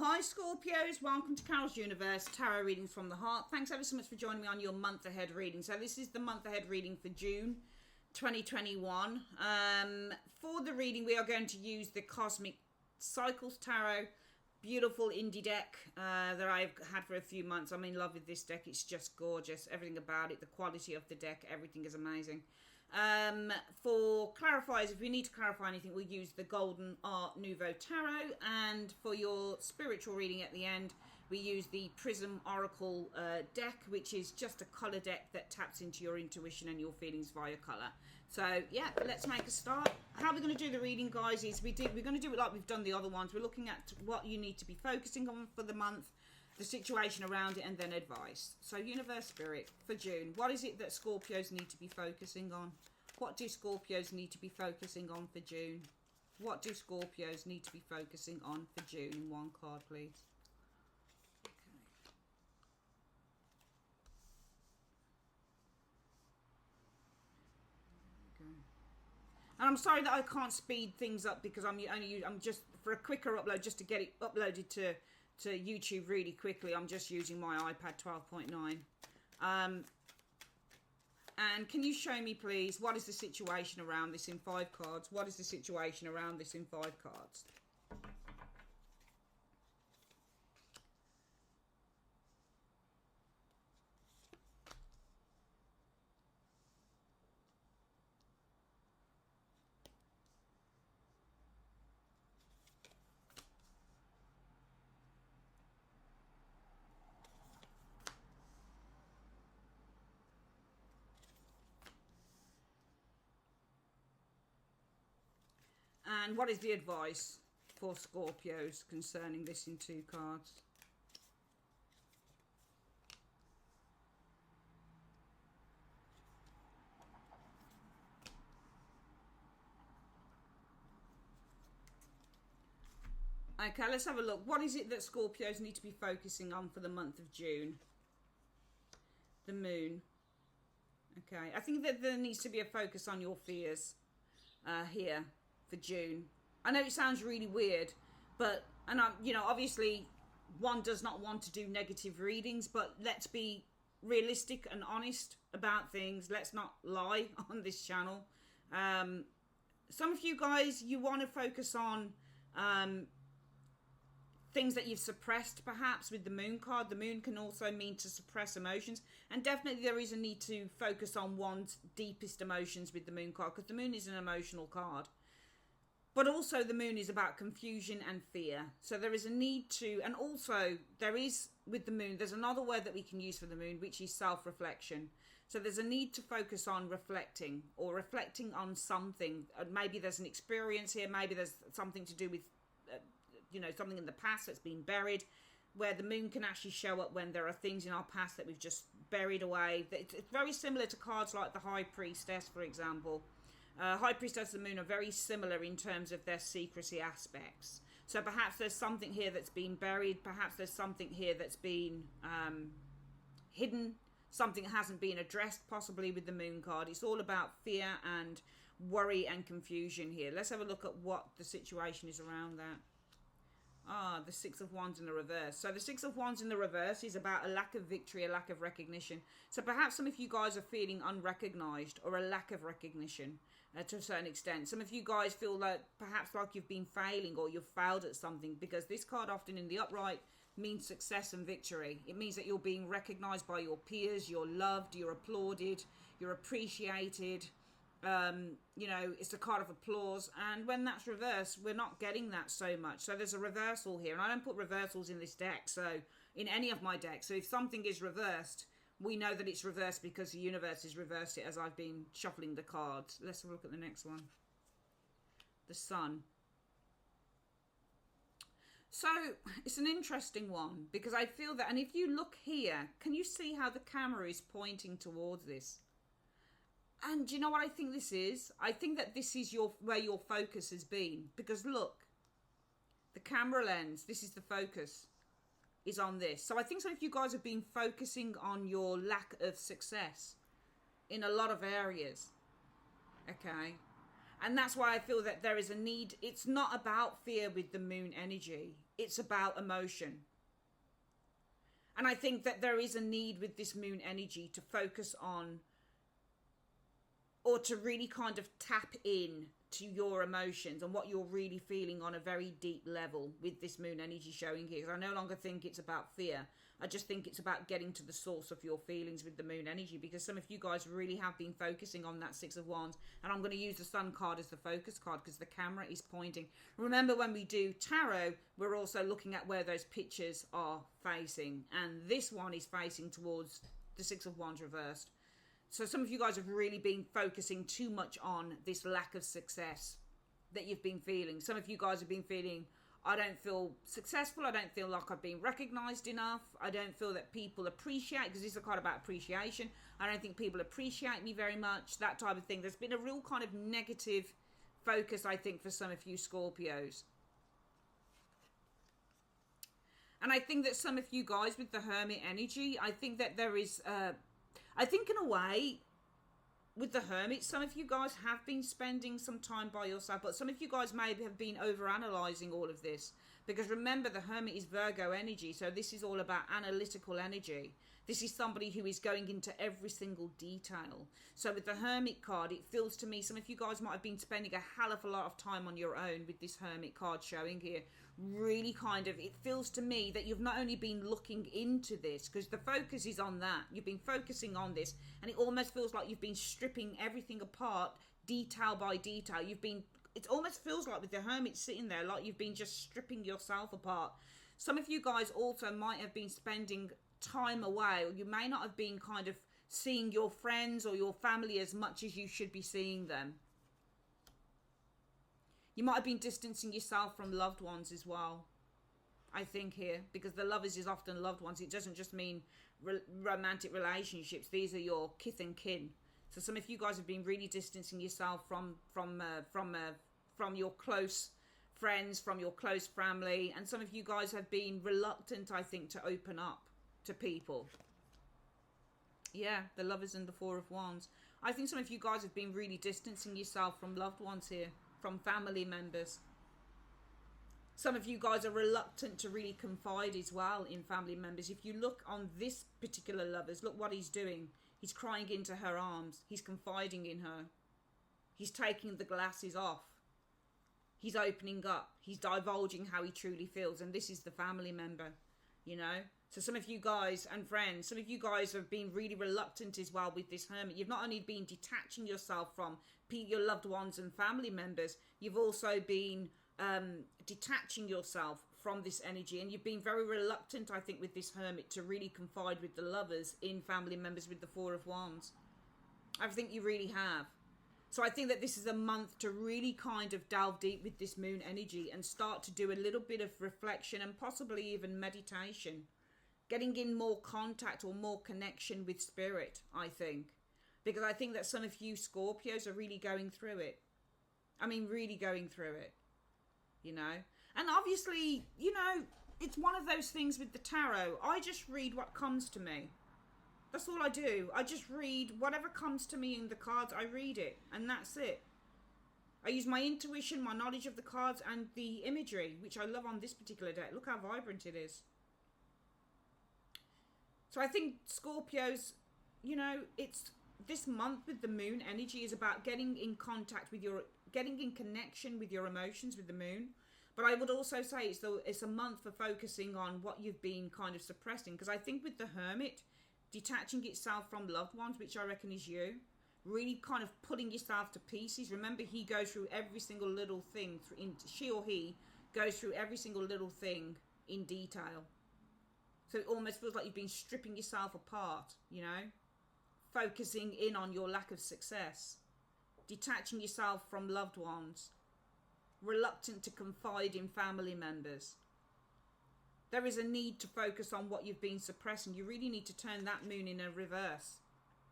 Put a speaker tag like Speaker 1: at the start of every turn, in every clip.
Speaker 1: Hi Scorpios, welcome to Carol's Universe, Tarot Readings from the Heart. Thanks ever so much for joining me on your month ahead reading. So this is the month ahead reading for June 2021. For the reading we are going to use the Cosmic Cycles Tarot, beautiful indie deck that I've had for a few months. I'm in love with this deck, it's just gorgeous. Everything about it, the quality of the deck, everything is amazing. For clarifiers, if we need to clarify anything, we'll use the Golden Art Nouveau Tarot, and for your spiritual reading at the end, we use the Prism Oracle deck, which is just a colour deck that taps into your intuition and your feelings via colour. So yeah, let's make a start. How we're going to do the reading, guys, is we're going to do it like we've done the other ones. We're looking at what you need to be focusing on for the month, the situation around it, and then advice. So Universe Spirit for June, what is it that Scorpios need to be focusing on? What do Scorpios need to be focusing on for June? What do Scorpios need to be focusing on for June? In one card, please. Okay. There we go. And I'm sorry that I can't speed things up because I'm just for a quicker upload, just to get it uploaded to YouTube really quickly. I'm just using my iPad 12.9. And can you show me, please, what is the situation around this in 5 cards? What is the situation around this in 5 cards? And what is the advice for Scorpios concerning this in 2 cards? Okay, let's have a look. What is it that Scorpios need to be focusing on for the month of June? The Moon. Okay, I think that there needs to be a focus on your fears here for June. I know it sounds really weird, but, and I'm, you know, obviously one does not want to do negative readings, but let's be realistic and honest about things. Let's not lie on this channel. Some of you guys, you want to focus on things that you've suppressed, perhaps, with the Moon card. The Moon can also mean to suppress emotions, and definitely there is a need to focus on one's deepest emotions with the Moon card, because the Moon is an emotional card. But also the Moon is about confusion and fear. So there is a need to, and also there is, with the Moon, there's another word that we can use for the Moon, which is self-reflection. So there's a need to focus on reflecting, or reflecting on something. Maybe there's an experience here, maybe there's something to do with, you know, something in the past that's been buried, where the Moon can actually show up when there are things in our past that we've just buried away. It's very similar to cards like the High Priestess, for example. High Priestess and the Moon are very similar in terms of their secrecy aspects. So perhaps there's something here that's been buried. Perhaps there's something here that's been hidden. Something hasn't been addressed, possibly with the Moon card. It's all about fear and worry and confusion here. Let's have a look at what the situation is around that. The 6 of Wands in the reverse. So the 6 of Wands in the reverse is about a lack of victory, a lack of recognition. So perhaps some of you guys are feeling unrecognized, or a lack of recognition to a certain extent. Some of you guys feel that perhaps like you've been failing, or you've failed at something, because this card often in the upright means success and victory. It means that you're being recognized by your peers, you're loved, you're applauded, you're appreciated. You know, it's a card of applause, and when that's reversed, we're not getting that so much. So there's a reversal here, and I don't put reversals in this deck, so in any of my decks. So if something is reversed, we know that it's reversed because the universe has reversed it as I've been shuffling the cards. Let's have a look at the next one. The Sun. So it's an interesting one, because I feel that, and if you look here, can you see how the camera is pointing towards this? And do you know what I think this is? I think that this is where your focus has been. Because look, the camera lens, this is the focus, is on this. So I think some of you guys have been focusing on your lack of success in a lot of areas. Okay. And that's why I feel that there is a need. It's not about fear with the moon energy. It's about emotion. And I think that there is a need with this moon energy to focus on, or to really kind of tap in to your emotions and what you're really feeling on a very deep level with this moon energy showing here. I no longer think it's about fear. I just think it's about getting to the source of your feelings with the moon energy, because some of you guys really have been focusing on that Six of Wands. And I'm going to use the Sun card as the focus card because the camera is pointing. Remember, when we do tarot, we're also looking at where those pictures are facing. And this one is facing towards the Six of Wands reversed. So some of you guys have really been focusing too much on this lack of success that you've been feeling. Some of you guys have been feeling, I don't feel successful. I don't feel like I've been recognized enough. I don't feel that people appreciate, because this is a card about appreciation. I don't think people appreciate me very much, that type of thing. There's been a real kind of negative focus, I think, for some of you Scorpios. And I think that some of you guys with the Hermit energy, I think that there is... I think in a way, with the Hermit, some of you guys have been spending some time by yourself, but some of you guys maybe have been overanalyzing all of this. Because remember, the Hermit is Virgo energy, so this is all about analytical energy. This is somebody who is going into every single detail. So with the Hermit card, it feels to me, some of you guys might have been spending a hell of a lot of time on your own with this Hermit card showing here. Really kind of, it feels to me that you've not only been looking into this, because the focus is on that. You've been focusing on this, and it almost feels like you've been stripping everything apart, detail by detail. It almost feels like with the Hermit sitting there, like you've been just stripping yourself apart. Some of you guys also might have been spending time away, or you may not have been kind of seeing your friends or your family as much as you should be seeing them. You might have been distancing yourself from loved ones as well, I think here, because the lovers is often loved ones. It doesn't just mean romantic relationships. These are your kith and kin. So some of you guys have been really distancing yourself from your close friends, from your close family, and some of you guys have been reluctant, I think, to open up to people. Yeah, the Lovers and the Four of Wands. I think some of you guys have been really distancing yourself from loved ones here, from family members. Some of you guys are reluctant to really confide as well in family members. If you look on this particular Lovers, look what he's doing. He's crying into her arms. He's confiding in her. He's taking the glasses off. He's opening up. He's divulging how he truly feels. And this is the family member, you know. So some of you guys and friends, some of you guys have been really reluctant as well with this Hermit. You've not only been detaching yourself from your loved ones and family members, you've also been detaching yourself from this energy. And you've been very reluctant, I think, with this Hermit to really confide with the Lovers in family members with the Four of Wands. I think you really have. So I think that this is a month to really kind of delve deep with this moon energy and start to do a little bit of reflection and possibly even meditation. Getting in more contact or more connection with spirit, I think. Because I think that some of you Scorpios are really going through it. I mean, really going through it. You know? And obviously, you know, it's one of those things with the tarot. I just read what comes to me. That's all I do. I just read whatever comes to me in the cards. I read it. And that's it. I use my intuition, my knowledge of the cards, and the imagery, which I love on this particular deck. Look how vibrant it is. So I think Scorpios, you know, it's this month with the moon energy is about getting in contact with getting in connection with your emotions with the moon. But I would also say it's a month for focusing on what you've been kind of suppressing. Because I think with the Hermit, detaching itself from loved ones, which I reckon is you, really kind of putting yourself to pieces. Remember, he goes through every single little thing, she or he goes through every single little thing in detail. So it almost feels like you've been stripping yourself apart, you know, focusing in on your lack of success, detaching yourself from loved ones, reluctant to confide in family members. There is a need to focus on what you've been suppressing. You really need to turn that moon in a reverse.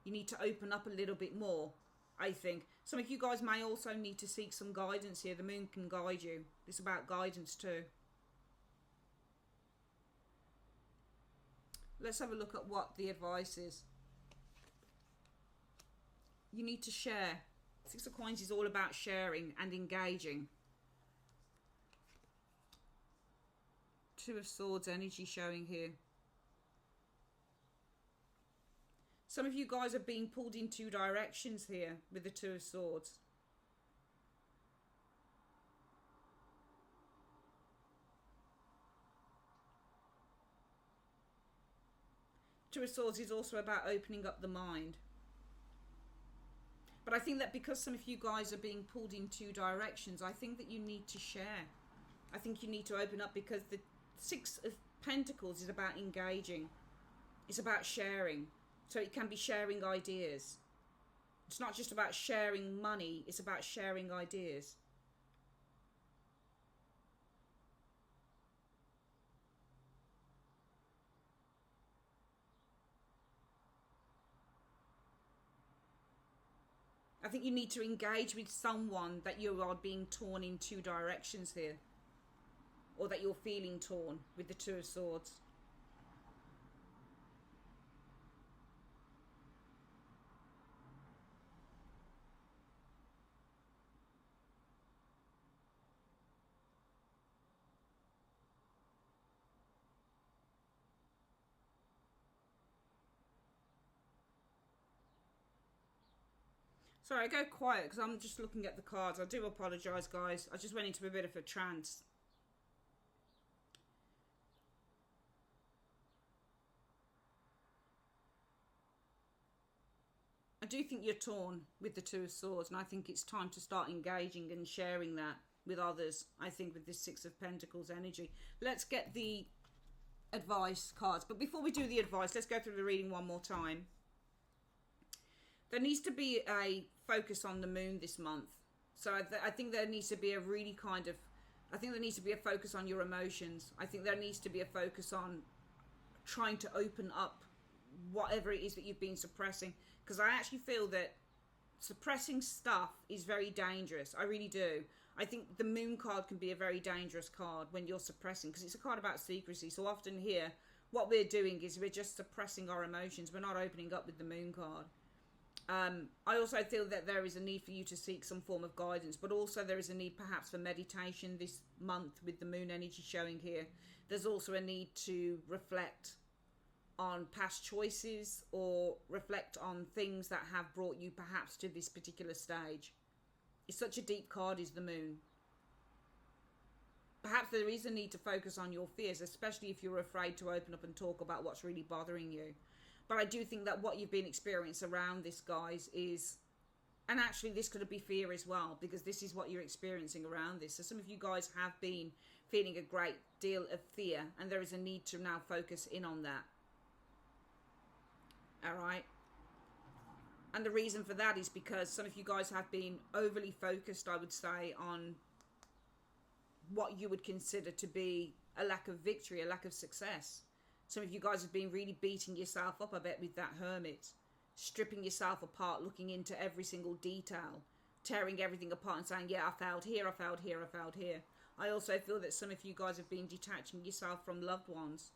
Speaker 1: You need to open up a little bit more, I think. Some of you guys may also need to seek some guidance here. The moon can guide you. It's about guidance too. Let's have a look at what the advice is. You need to share. Six of Coins is all about sharing and engaging. Two of Swords energy showing here. Some of you guys are being pulled in two directions here with the Two of Swords. Two of Swords is also about opening up the mind. But I think that because some of you guys are being pulled in two directions, I think that you need to share. I think you need to open up, because the Six of Pentacles is about engaging. It's about sharing. So it can be sharing ideas. It's not just about sharing money, it's about sharing ideas. I think you need to engage with someone that you are being torn in two directions here. Or that you're feeling torn with the Two of Swords. Sorry, I go quiet because I'm just looking at the cards. I do apologise, guys. I just went into a bit of a trance. I do think you're torn with the Two of Swords, and I think it's time to start engaging and sharing that with others. I think with this Six of Pentacles energy. Let's get the advice cards. But before we do the advice, let's go through the reading one more time. There needs to be a focus on the moon this month. So I think there needs to be a really kind of... I think there needs to be a focus on your emotions. I think there needs to be a focus on trying to open up whatever it is that you've been suppressing. Because I actually feel that suppressing stuff is very dangerous. I really do. I think the moon card can be a very dangerous card when you're suppressing, because it's a card about secrecy. So often here, what we're doing is we're just suppressing our emotions. We're not opening up with the moon card. I also feel that there is a need for you to seek some form of guidance, but also there is a need perhaps for meditation this month with the moon energy showing here. There's also a need to reflect on past choices or reflect on things that have brought you perhaps to this particular stage. It's such a deep card, is the moon. Perhaps there is a need to focus on your fears, especially if you're afraid to open up and talk about what's really bothering you. But I do think that what you've been experiencing around this, guys, is... And actually, this could be fear as well, because this is what you're experiencing around this. So some of you guys have been feeling a great deal of fear, and there is a need to now focus in on that. Alright? And the reason for that is because some of you guys have been overly focused, I would say, on what you would consider to be a lack of victory, a lack of success. Some of you guys have been really beating yourself up, I bet, with that Hermit. Stripping yourself apart, looking into every single detail. Tearing everything apart and saying, yeah, I failed here, I failed here, I failed here. I also feel that some of you guys have been detaching yourself from loved ones.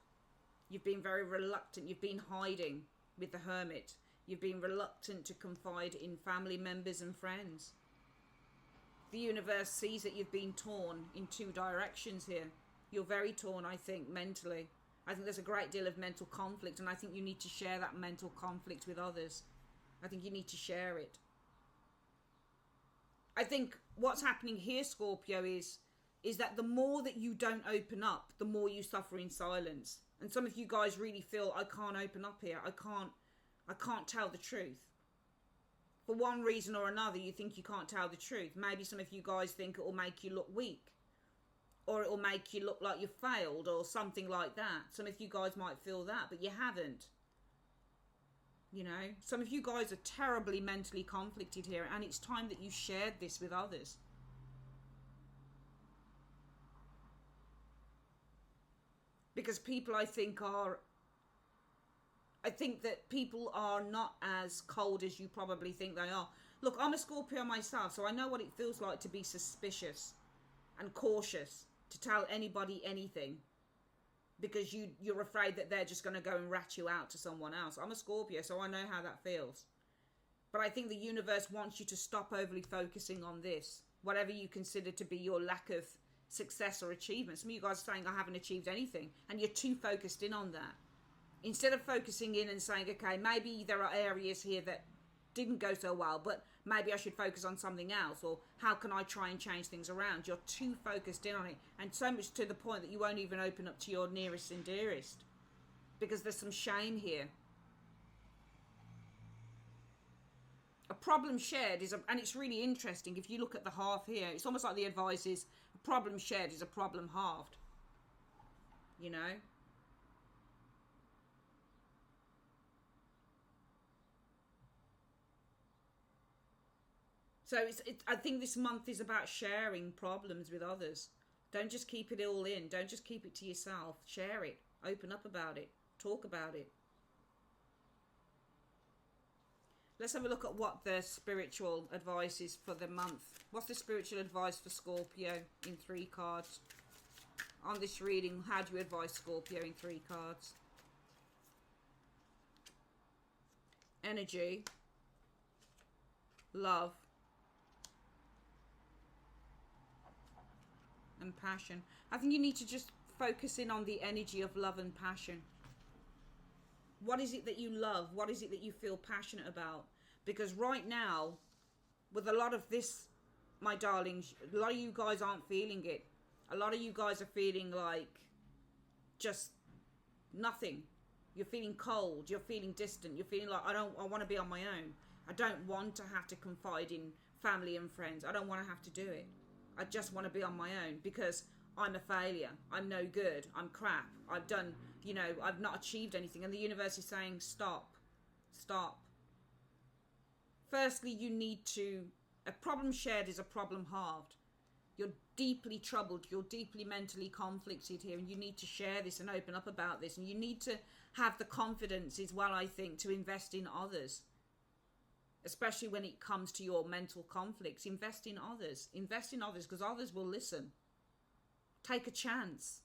Speaker 1: You've been very reluctant. You've been hiding with the Hermit. You've been reluctant to confide in family members and friends. The universe sees that you've been torn in two directions here. You're very torn, I think, mentally. I think there's a great deal of mental conflict, and I think you need to share that mental conflict with others. I think you need to share it. I think what's happening here, Scorpio, is that the more that you don't open up, the more you suffer in silence. And some of you guys really feel, I can't open up here. I can't tell the truth. For one reason or another, you think you can't tell the truth. Maybe some of you guys think it will make you look weak. Or it will make you look like you failed or something like that. Some of you guys might feel that, but you haven't. You know, some of you guys are terribly mentally conflicted here, and it's time that you shared this with others. Because people, I think that people are not as cold as you probably think they are. Look, I'm a Scorpio myself, so I know what it feels like to be suspicious and cautious, to tell anybody anything, because you're afraid that they're just going to go and rat you out to someone else. I'm a Scorpio, so I know how that feels. But I think the universe wants you to stop overly focusing on this, whatever you consider to be your lack of success or achievement. Some of you guys are saying, I haven't achieved anything, and you're too focused in on that. Instead of focusing in and saying, okay, maybe there are areas here that didn't go so well, but maybe I should focus on something else, or how can I try and change things around? You're too focused in on it, and so much to the point that you won't even open up to your nearest and dearest, because there's some shame here. A problem shared is, and it's really interesting, if you look at the half here, it's almost like the advice is, a problem shared is a problem halved, you know? So I think this month is about sharing problems with others. Don't just keep it all in. Don't just keep it to yourself. Share it. Open up about it. Talk about it. Let's have a look at what the spiritual advice is for the month. What's the spiritual advice for Scorpio in 3 cards? On this reading, how do you advise Scorpio in 3 cards? Energy. Love. And passion. I think you need to just focus in on the energy of love and passion. What is it that you love? What is it that you feel passionate about? Because right now, with a lot of this, my darlings, a lot of you guys aren't feeling it. A lot of you guys are feeling like just nothing. You're feeling cold. You're feeling distant. You're feeling like, I want to be on my own. I don't want to have to confide in family and friends. I don't want to have to do it. I just want to be on my own because I'm a failure. I'm no good. I'm crap. I've done, you know, I've not achieved anything. And the universe is saying, stop. Stop. Firstly, you need to, a problem shared is a problem halved. You're deeply troubled. You're deeply mentally conflicted here. And you need to share this and open up about this. And you need to have the confidence as well, I think, to invest in others. Especially when it comes to your mental conflicts. Invest in others. Invest in others because others will listen. Take a chance.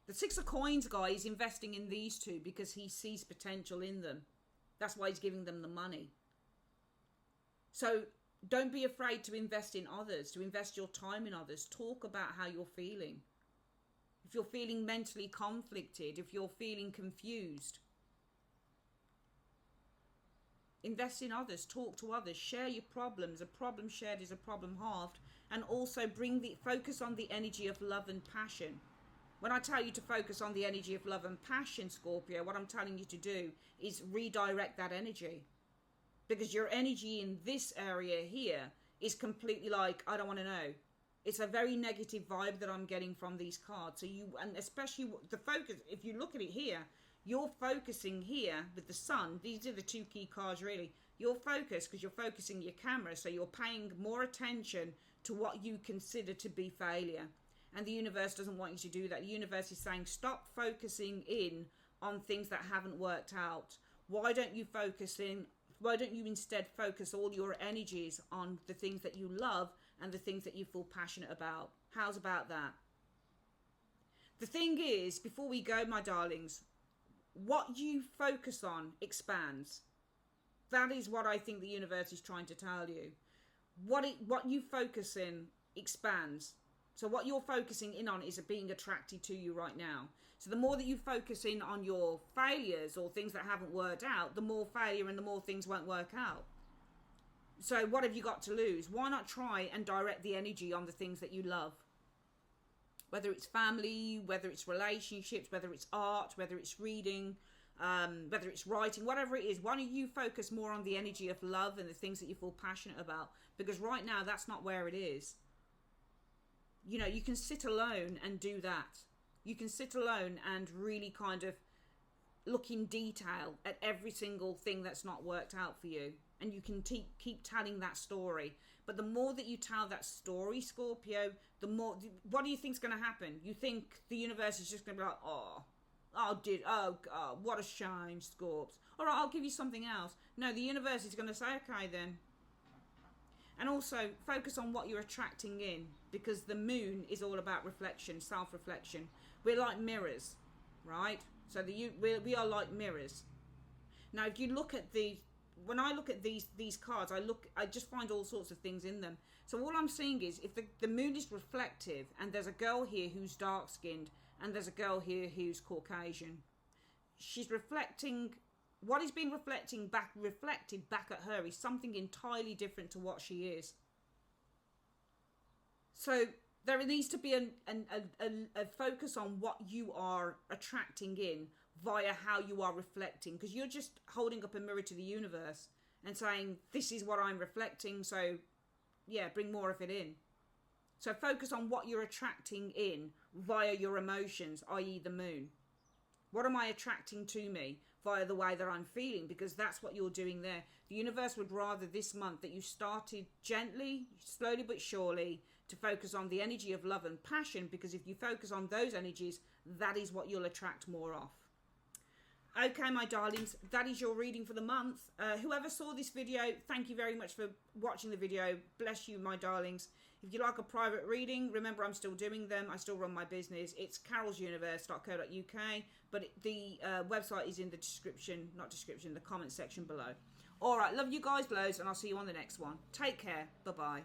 Speaker 1: The 6 of Coins guy is investing in these two because he sees potential in them. That's why he's giving them the money. So don't be afraid to invest in others, to invest your time in others. Talk about how you're feeling. If you're feeling mentally conflicted, if you're feeling confused, invest in others, talk to others, share your problems. A problem shared is a problem halved. And also focus on the energy of love and passion. When I tell you to focus on the energy of love and passion, Scorpio, what I'm telling you to do is redirect that energy. Because your energy in this area here is completely like, I don't want to know. It's a very negative vibe that I'm getting from these cards. So and especially the focus, if you look at it here, you're focusing here with the sun. These are the 2 key cards really. You're focused because you're focusing your camera. So you're paying more attention to what you consider to be failure. And the universe doesn't want you to do that. The universe is saying, stop focusing in on things that haven't worked out. Why don't you instead focus all your energies on the things that you love and the things that you feel passionate about? How's about that? The thing is, before we go, my darlings, what you focus on expands. That is what I think the universe is trying to tell you. What you focus in expands. So what you're focusing in on is being attracted to you right now. So the more that you focus in on your failures or things that haven't worked out, the more failure and the more things won't work out. So what have you got to lose? Why not try and direct the energy on the things that you love? Whether it's family, whether it's relationships, whether it's art, whether it's reading, whether it's writing, whatever it is. Why don't you focus more on the energy of love and the things that you feel passionate about? Because right now, that's not where it is. You know, you can sit alone and do that. You can sit alone and really kind of look in detail at every single thing that's not worked out for you. And you can keep telling that story. But the more that you tell that story, Scorpio, the more... What do you think's going to happen? You think the universe is just going to be like, oh, God, what a shame, Scorps. All right, I'll give you something else. No, the universe is going to say, okay, then. And also, focus on what you're attracting in, because the moon is all about reflection, self-reflection. We're like mirrors, right? So we are like mirrors. Now, if you look at the when I look at these cards, I just find all sorts of things in them. So all I'm saying is, if the moon is reflective, and there's a girl here who's dark skinned, and there's a girl here who's Caucasian, she's reflecting. What is being reflected back at her is something entirely different to what she is. So there needs to be a focus on what you are attracting in via how you are reflecting, because you're just holding up a mirror to the universe and saying, this is what I'm reflecting, so yeah, bring more of it in. So focus on what you're attracting in via your emotions, i.e. the moon. What am I attracting to me via the way that I'm feeling? Because that's what you're doing there. The universe would rather this month that you started gently, slowly but surely, to focus on the energy of love and passion, because if you focus on those energies, that is what you'll attract more of. Okay, my darlings, that is your reading for the month. Whoever saw this video, thank you very much for watching the video. Bless you, my darlings. If you like a private reading, remember I'm still doing them. I still run my business. It's carolsuniverse.co.uk, but the website is in the the comment section below. All right, love you guys loads, and I'll see you on the next one. Take care. Bye-bye.